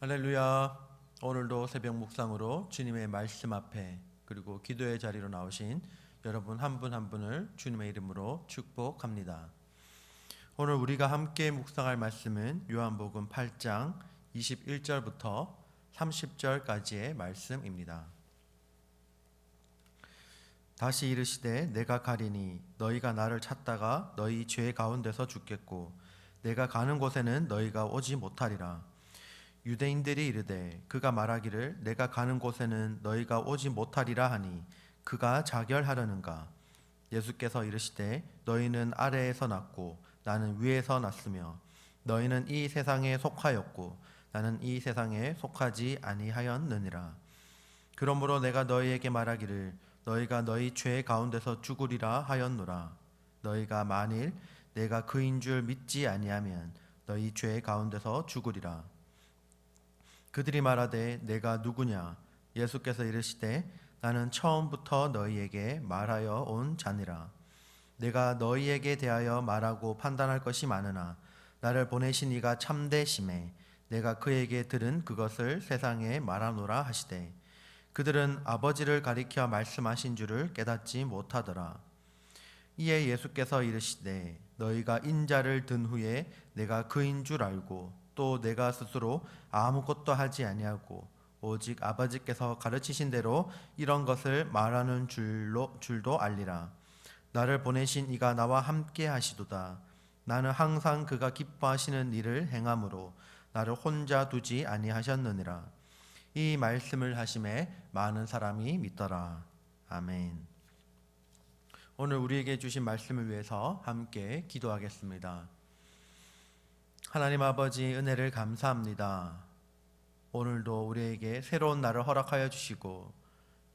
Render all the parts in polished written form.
할렐루야. 오늘도 새벽 묵상으로 주님의 말씀 앞에 그리고 기도의 자리로 나오신 여러분 한 분 한 분을 주님의 이름으로 축복합니다. 오늘 우리가 함께 묵상할 말씀은 요한복음 8장 21절부터 30절까지의 말씀입니다. 다시 이르시되 내가 가리니 너희가 나를 찾다가 너희 죄 가운데서 죽겠고 내가 가는 곳에는 너희가 오지 못하리라. 유대인들이 이르되 그가 말하기를 내가 가는 곳에는 너희가 오지 못하리라 하니 그가 자결하려는가. 예수께서 이르시되 너희는 아래에서 났고 나는 위에서 났으며 너희는 이 세상에 속하였고 나는 이 세상에 속하지 아니하였느니라. 그러므로 내가 너희에게 말하기를 너희가 너희 죄 가운데서 죽으리라 하였노라. 너희가 만일 내가 그인 줄 믿지 아니하면 너희 죄 가운데서 죽으리라. 그들이 말하되 내가 누구냐. 예수께서 이르시되 나는 처음부터 너희에게 말하여 온 자니라. 내가 너희에게 대하여 말하고 판단할 것이 많으나 나를 보내신 이가 참되심에 내가 그에게 들은 그것을 세상에 말하노라 하시되 그들은 아버지를 가리켜 말씀하신 줄을 깨닫지 못하더라. 이에 예수께서 이르시되 너희가 인자를 든 후에 내가 그인 줄 알고 또 내가 스스로 아무것도 하지 아니하고 오직 아버지께서 가르치신 대로 이런 것을 말하는 줄도 알리라. 나를 보내신 이가 나와 함께 하시도다. 나는 항상 그가 기뻐하시는 일을 행함으로 나를 혼자 두지 아니하셨느니라. 이 말씀을 하심에 많은 사람이 믿더라. 아멘. 오늘 우리에게 주신 말씀을 위해서 함께 기도하겠습니다. 하나님 아버지, 은혜를 감사합니다. 오늘도 우리에게 새로운 날을 허락하여 주시고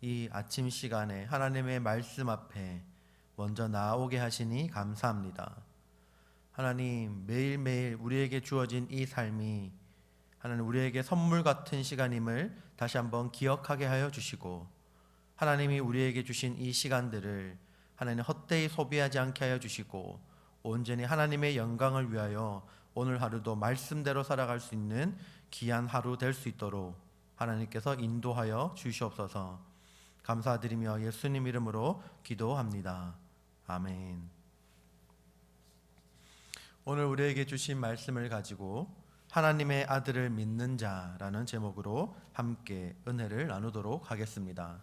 이 아침 시간에 하나님의 말씀 앞에 먼저 나오게 하시니 감사합니다. 하나님, 매일매일 우리에게 주어진 이 삶이 하나님 우리에게 선물 같은 시간임을 다시 한번 기억하게 하여 주시고 하나님이 우리에게 주신 이 시간들을 하나님 헛되이 소비하지 않게 하여 주시고 온전히 하나님의 영광을 위하여 오늘 하루도 말씀대로 살아갈 수 있는 귀한 하루 될 수 있도록 하나님께서 인도하여 주시옵소서. 감사드리며 예수님 이름으로 기도합니다. 아멘. 오늘 우리에게 주신 말씀을 가지고 하나님의 아들을 믿는 자라는 제목으로 함께 은혜를 나누도록 하겠습니다.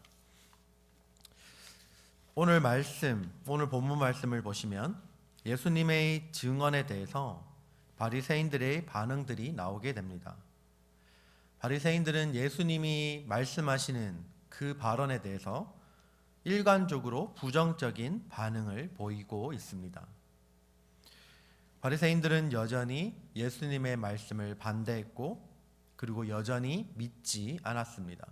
오늘 본문 말씀을 보시면 예수님의 증언에 대해서 바리새인들의 반응들이 나오게 됩니다. 바리새인들은 예수님이 말씀하시는 그 발언에 대해서 일관적으로 부정적인 반응을 보이고 있습니다. 바리새인들은 여전히 예수님의 말씀을 반대했고 그리고 여전히 믿지 않았습니다.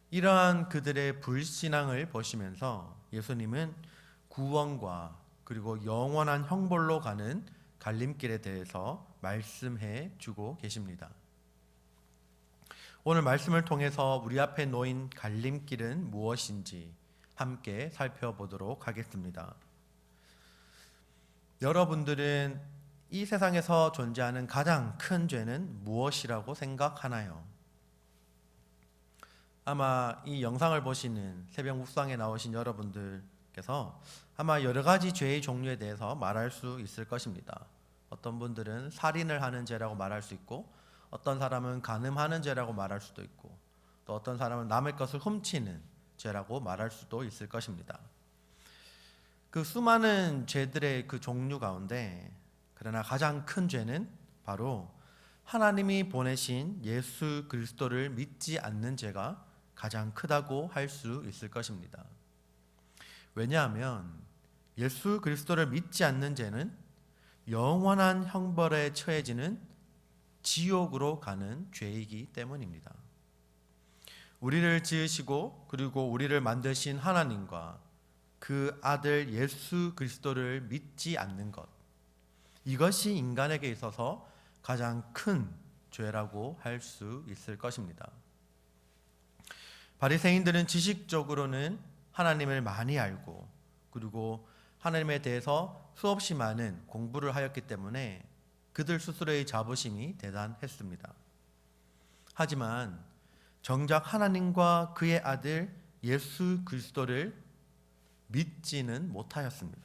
이러한 그들의 불신앙을 보시면서 예수님은 구원과 그리고 영원한 형벌로 가는 갈림길에 대해서 말씀해 주고 계십니다. 오늘 말씀을 통해서 우리 앞에 놓인 갈림길은 무엇인지 함께 살펴보도록 하겠습니다. 여러분들은 이 세상에서 존재하는 가장 큰 죄는 무엇이라고 생각하나요? 아마 이 영상을 보시는 새벽 묵상에 나오신 여러분들께서 아마 여러 가지 죄의 종류에 대해서 말할 수 있을 것입니다. 어떤 분들은 살인을 하는 죄라고 말할 수 있고 어떤 사람은 간음하는 죄라고 말할 수도 있고 또 어떤 사람은 남의 것을 훔치는 죄라고 말할 수도 있을 것입니다. 그 수많은 죄들의 그 종류 가운데 그러나 가장 큰 죄는 바로 하나님이 보내신 예수 그리스도를 믿지 않는 죄가 가장 크다고 할 수 있을 것입니다. 왜냐하면 예수 그리스도를 믿지 않는 죄는 영원한 형벌에 처해지는 지옥으로 가는 죄이기 때문입니다. 우리를 지으시고 그리고 우리를 만드신 하나님과 그 아들 예수 그리스도를 믿지 않는 것, 이것이 인간에게 있어서 가장 큰 죄라고 할 수 있을 것입니다. 바리새인들은 지식적으로는 하나님을 많이 알고 그리고 하나님에 대해서 수없이 많은 공부를 하였기 때문에 그들 스스로의 자부심이 대단했습니다. 하지만 정작 하나님과 그의 아들 예수 그리스도를 믿지는 못하였습니다.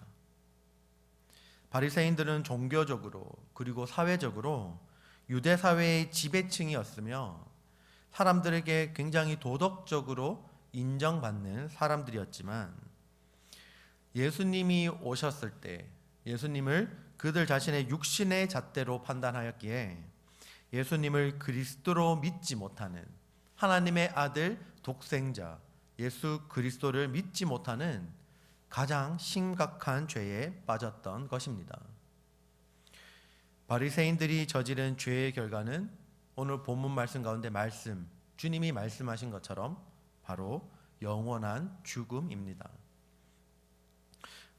바리새인들은 종교적으로 그리고 사회적으로 유대 사회의 지배층이었으며 사람들에게 굉장히 도덕적으로 인정받는 사람들이었지만 예수님이 오셨을 때 예수님을 그들 자신의 육신의 잣대로 판단하였기에 예수님을 그리스도로 믿지 못하는 하나님의 아들 독생자 예수 그리스도를 믿지 못하는 가장 심각한 죄에 빠졌던 것입니다. 바리새인들이 저지른 죄의 결과는 오늘 본문 말씀 가운데 주님이 말씀하신 것처럼 바로 영원한 죽음입니다.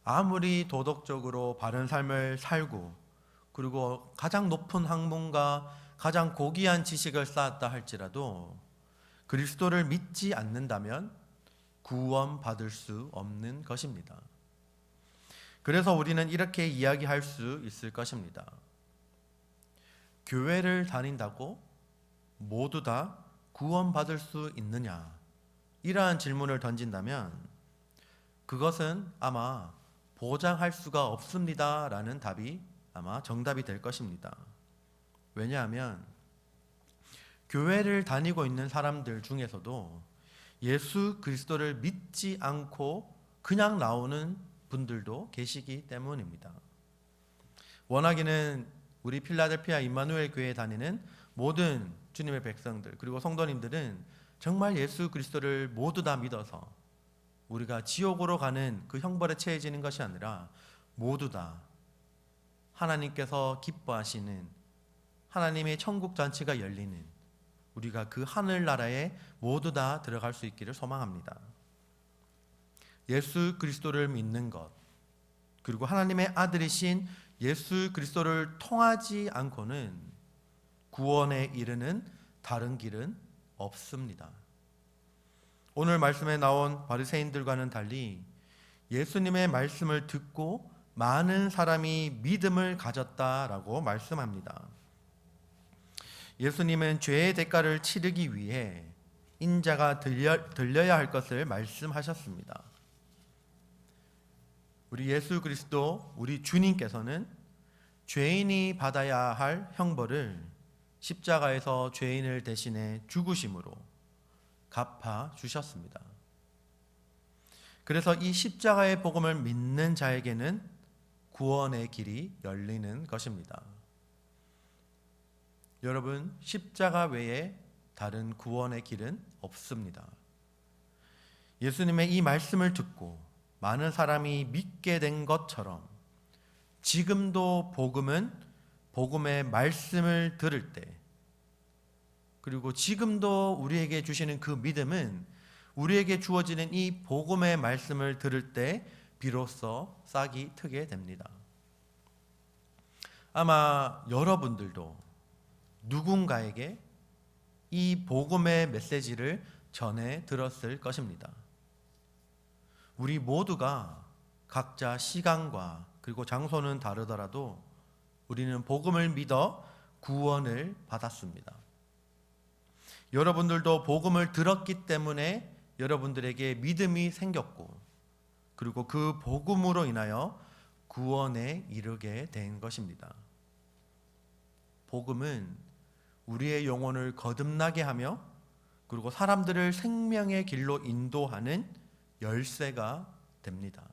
아무리 도덕적으로 바른 삶을 살고 그리고 가장 높은 학문과 가장 고귀한 지식을 쌓았다 할지라도 그리스도를 믿지 않는다면 구원받을 수 없는 것입니다. 그래서 우리는 이렇게 이야기할 수 있을 것입니다. 교회를 다닌다고 모두 다 구원받을 수 있느냐? 이러한 질문을 던진다면 그것은 아마 보장할 수가 없습니다 라는 답이 아마 정답이 될 것입니다. 왜냐하면 교회를 다니고 있는 사람들 중에서도 예수 그리스도를 믿지 않고 그냥 나오는 분들도 계시기 때문입니다. 워낙에는 우리 필라델피아 임마누엘 교회에 다니는 모든 주님의 백성들 그리고 성도님들은 정말 예수 그리스도를 모두 다 믿어서 우리가 지옥으로 가는 그 형벌에 처해지는 것이 아니라 모두 다 하나님께서 기뻐하시는 하나님의 천국 잔치가 열리는 우리가 그 하늘나라에 모두 다 들어갈 수 있기를 소망합니다. 예수 그리스도를 믿는 것 그리고 하나님의 아들이신 예수 그리스도를 통하지 않고는 구원에 이르는 다른 길은 없습니다. 오늘 말씀에 나온 바리새인들과는 달리 예수님의 말씀을 듣고 많은 사람이 믿음을 가졌다라고 말씀합니다. 예수님은 죄의 대가를 치르기 위해 인자가 들려야 할 것을 말씀하셨습니다. 우리 예수 그리스도 우리 주님께서는 죄인이 받아야 할 형벌을 십자가에서 죄인을 대신해 죽으심으로 갚아 주셨습니다. 그래서 이 십자가의 복음을 믿는 자에게는 구원의 길이 열리는 것입니다. 여러분, 십자가 외에 다른 구원의 길은 없습니다. 예수님의 이 말씀을 듣고 많은 사람이 믿게 된 것처럼 지금도 복음의 말씀을 들을 때 그리고 지금도 우리에게 주시는 그 믿음은 우리에게 주어지는 이 복음의 말씀을 들을 때 비로소 싹이 트게 됩니다. 아마 여러분들도 누군가에게 이 복음의 메시지를 전해 들었을 것입니다. 우리 모두가 각자 시간과 그리고 장소는 다르더라도 우리는 복음을 믿어 구원을 받았습니다. 여러분들도 복음을 들었기 때문에 여러분들에게 믿음이 생겼고 그리고 그 복음으로 인하여 구원에 이르게 된 것입니다. 복음은 우리의 영혼을 거듭나게 하며 그리고 사람들을 생명의 길로 인도하는 열쇠가 됩니다.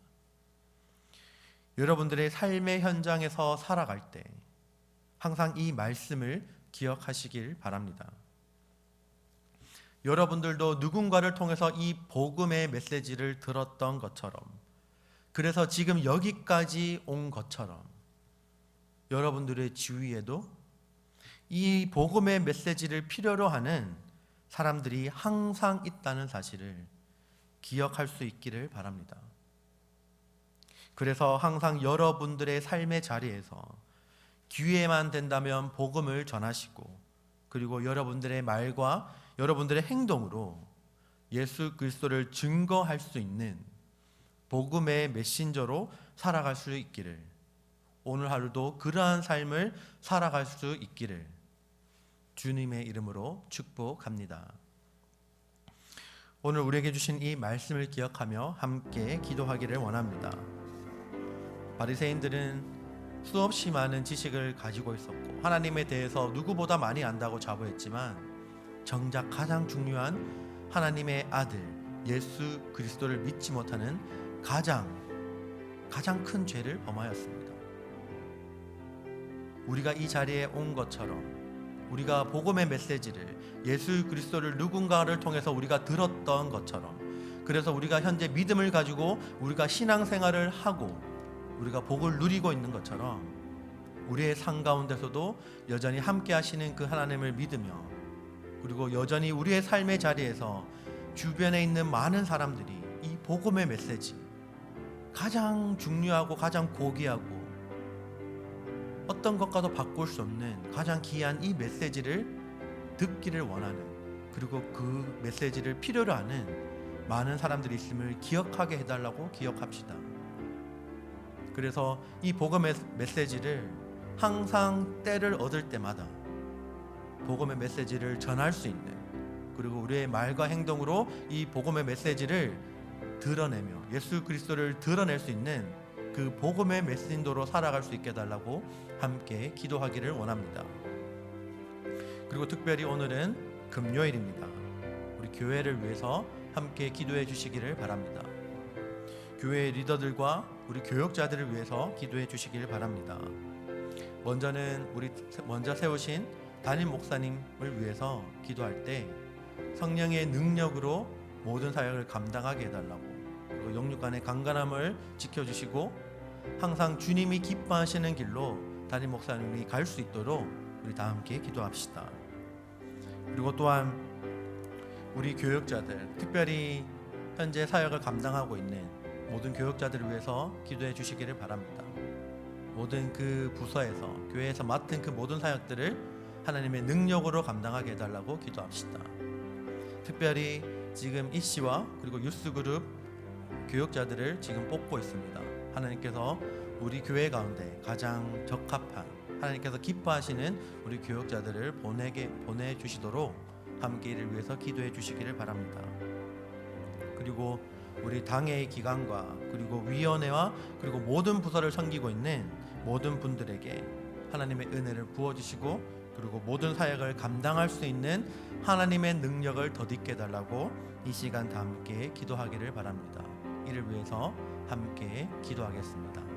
여러분들의 삶의 현장에서 살아갈 때 항상 이 말씀을 기억하시길 바랍니다. 여러분들도 누군가를 통해서 이 복음의 메시지를 들었던 것처럼 그래서 지금 여기까지 온 것처럼 여러분들의 주위에도 이 복음의 메시지를 필요로 하는 사람들이 항상 있다는 사실을 기억할 수 있기를 바랍니다. 그래서 항상 여러분들의 삶의 자리에서 기회만 된다면 복음을 전하시고 그리고 여러분들의 말과 여러분들의 행동으로 예수 그리스도를 증거할 수 있는 복음의 메신저로 살아갈 수 있기를 오늘 하루도 그러한 삶을 살아갈 수 있기를 주님의 이름으로 축복합니다. 오늘 우리에게 주신 이 말씀을 기억하며 함께 기도하기를 원합니다. 바리새인들은 수없이 많은 지식을 가지고 있었고 하나님에 대해서 누구보다 많이 안다고 자부했지만 정작 가장 중요한 하나님의 아들 예수 그리스도를 믿지 못하는 가장 큰 죄를 범하였습니다. 우리가 이 자리에 온 것처럼 우리가 복음의 메시지를 예수 그리스도를 누군가를 통해서 우리가 들었던 것처럼, 그래서 우리가 현재 믿음을 가지고 우리가 신앙생활을 하고 우리가 복을 누리고 있는 것처럼 우리의 삶 가운데서도 여전히 함께 하시는 그 하나님을 믿으며, 그리고 여전히 우리의 삶의 자리에서 주변에 있는 많은 사람들이 이 복음의 메시지, 가장 중요하고 가장 고귀하고 어떤 것과도 바꿀 수 없는 가장 귀한 이 메시지를 듣기를 원하는, 그리고 그 메시지를 필요로 하는 많은 사람들이 있음을 기억하게 해달라고 기억합시다. 그래서 이 복음의 메시지를 항상 때를 얻을 때마다 복음의 메시지를 전할 수 있는, 그리고 우리의 말과 행동으로 이 복음의 메시지를 드러내며 예수 그리스도를 드러낼 수 있는 그 복음의 메신저로 살아갈 수 있게 해달라고 함께 기도하기를 원합니다. 그리고 특별히 오늘은 금요일입니다. 우리 교회를 위해서 함께 기도해 주시기를 바랍니다. 교회 리더들과 우리 교역자들을 위해서 기도해 주시기를 바랍니다. 먼저 세우신 담임 목사님을 위해서 기도할 때 성령의 능력으로 모든 사역을 감당하게 해달라고, 그리고 영육간의 강건함을 지켜주시고 항상 주님이 기뻐하시는 길로 담임 목사님이 갈 수 있도록 우리 다 함께 기도합시다. 그리고 또한 우리 교역자들, 특별히 현재 사역을 감당하고 있는 모든 교역자들을 위해서 기도해 주시기를 바랍니다. 모든 그 부서에서, 교회에서 맡은 그 모든 사역들을 하나님의 능력으로 감당하게 해달라고 기도합시다. 특별히 지금 이씨와 그리고 유스그룹 교역자들을 지금 뽑고 있습니다. 하나님께서 우리 교회 가운데 가장 적합한, 하나님께서 기뻐하시는 우리 교역자들을 보내주시도록 함께 이를 위해서 기도해 주시기를 바랍니다. 그리고 우리 당회의 기관과 그리고 위원회와 그리고 모든 부서를 섬기고 있는 모든 분들에게 하나님의 은혜를 부어주시고, 그리고 모든 사역을 감당할 수 있는 하나님의 능력을 덧입게 해달라고 이 시간 다 함께 기도하기를 바랍니다. 이를 위해서 함께 기도하겠습니다.